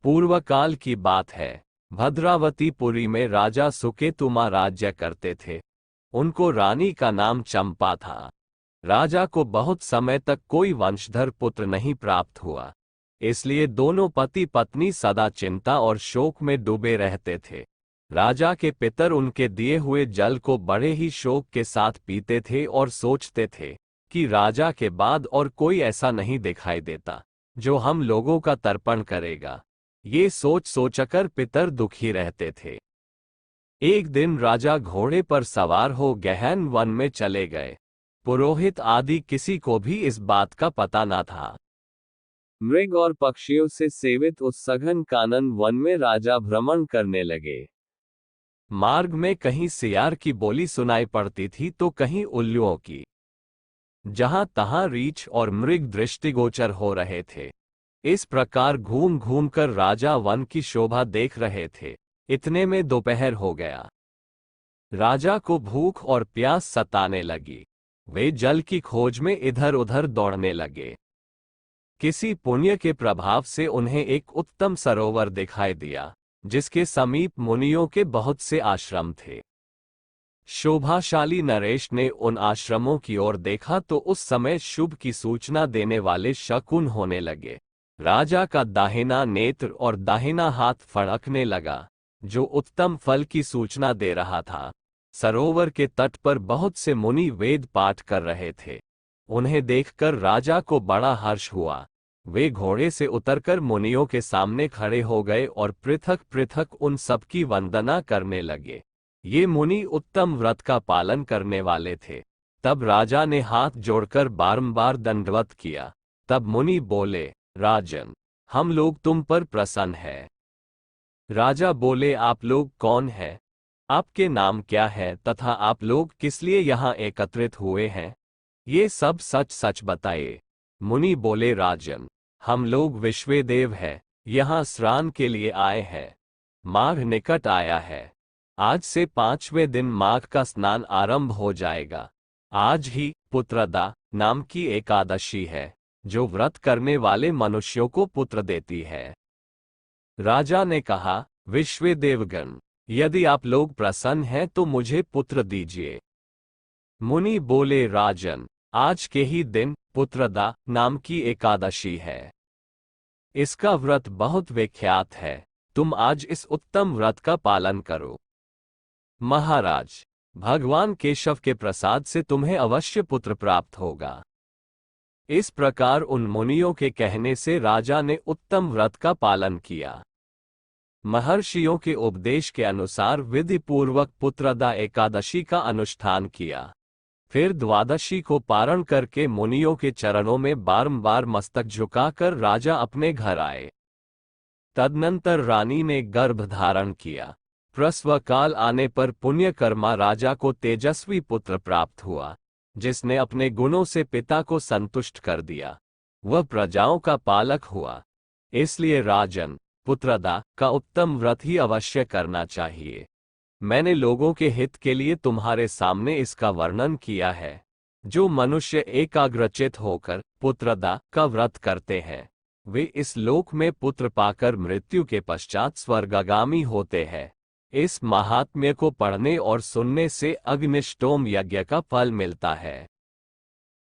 पूर्व काल की बात है। भद्रावतीपुरी में राजा सुकेतुमा राज्य करते थे। उनको रानी का नाम चंपा था। राजा को बहुत समय तक कोई वंशधर पुत्र नहीं प्राप्त हुआ, इसलिए दोनों पति पत्नी सदा चिंता और शोक में डूबे रहते थे। राजा के पितर उनके दिए हुए जल को बड़े ही शोक के साथ पीते थे और सोचते थे कि राजा के बाद और कोई ऐसा नहीं दिखाई देता जो हम लोगों का तर्पण करेगा। ये सोच सोचकर पितर दुखी रहते थे। एक दिन राजा घोड़े पर सवार हो गहन वन में चले गए। पुरोहित आदि किसी को भी इस बात का पता न था। मृग और पक्षियों से सेवित उस सघन कानन वन में राजा भ्रमण करने लगे। मार्ग में कहीं सियार की बोली सुनाई पड़ती थी तो कहीं उल्लुओं की। जहां तहां रीछ और मृग दृष्टिगोचर हो रहे थे। इस प्रकार घूम घूम कर राजा वन की शोभा देख रहे थे। इतने में दोपहर हो गया। राजा को भूख और प्यास सताने लगी। वे जल की खोज में इधर उधर दौड़ने लगे। किसी पुण्य के प्रभाव से उन्हें एक उत्तम सरोवर दिखाई दिया, जिसके समीप मुनियों के बहुत से आश्रम थे। शोभाशाली नरेश ने उन आश्रमों की ओर देखा तो उस समय शुभ की सूचना देने वाले शकुन होने लगे। राजा का दाहिना नेत्र और दाहिना हाथ फड़कने लगा, जो उत्तम फल की सूचना दे रहा था। सरोवर के तट पर बहुत से मुनि वेद पाठ कर रहे थे। उन्हें देखकर राजा को बड़ा हर्ष हुआ। वे घोड़े से उतरकर मुनियों के सामने खड़े हो गए और पृथक पृथक उन सबकी वंदना करने लगे। ये मुनि उत्तम व्रत का पालन करने वाले थे। तब राजा ने हाथ जोड़कर बारंबार दंडवत किया। तब मुनि बोले, राजन, हम लोग तुम पर प्रसन्न हैं। राजा बोले, आप लोग कौन हैं? आपके नाम क्या है तथा आप लोग किस लिए यहाँ एकत्रित हुए हैं? ये सब सच सच बताइए। मुनि बोले, राजन, हम लोग विश्वेदेव हैं, यहाँ स्नान के लिए आए हैं। माघ निकट आया है। आज से 5वें दिन माघ का स्नान आरंभ हो जाएगा। आज ही पुत्रदा नाम की एकादशी है, जो व्रत करने वाले मनुष्यों को पुत्र देती है। राजा ने कहा, विश्वेदेवगण, यदि आप लोग प्रसन्न हैं तो मुझे पुत्र दीजिए। मुनि बोले, राजन, आज के ही दिन पुत्रदा नाम की एकादशी है। इसका व्रत बहुत विख्यात है। तुम आज इस उत्तम व्रत का पालन करो। महाराज, भगवान केशव के प्रसाद से तुम्हें अवश्य पुत्र प्राप्त होगा। इस प्रकार उन मुनियों के कहने से राजा ने उत्तम व्रत का पालन किया। महर्षियों के उपदेश के अनुसार विधि पूर्वक पुत्रदा एकादशी का अनुष्ठान किया। फिर द्वादशी को पारण करके मुनियों के चरणों में बारंबार मस्तक झुकाकर राजा अपने घर आए। तदनंतर रानी ने गर्भ धारण किया। प्रसव काल आने पर पुण्यकर्मा राजा को तेजस्वी पुत्र प्राप्त हुआ, जिसने अपने गुणों से पिता को संतुष्ट कर दिया। वह प्रजाओं का पालक हुआ। इसलिए राजन, पुत्रदा का उत्तम व्रत ही अवश्य करना चाहिए। मैंने लोगों के हित के लिए तुम्हारे सामने इसका वर्णन किया है। जो मनुष्य एकाग्रचित होकर पुत्रदा का व्रत करते हैं, वे इस लोक में पुत्र पाकर मृत्यु के पश्चात स्वर्गागामी होते हैं। इस महात्म्य को पढ़ने और सुनने से अग्निष्टोम यज्ञ का फल मिलता है।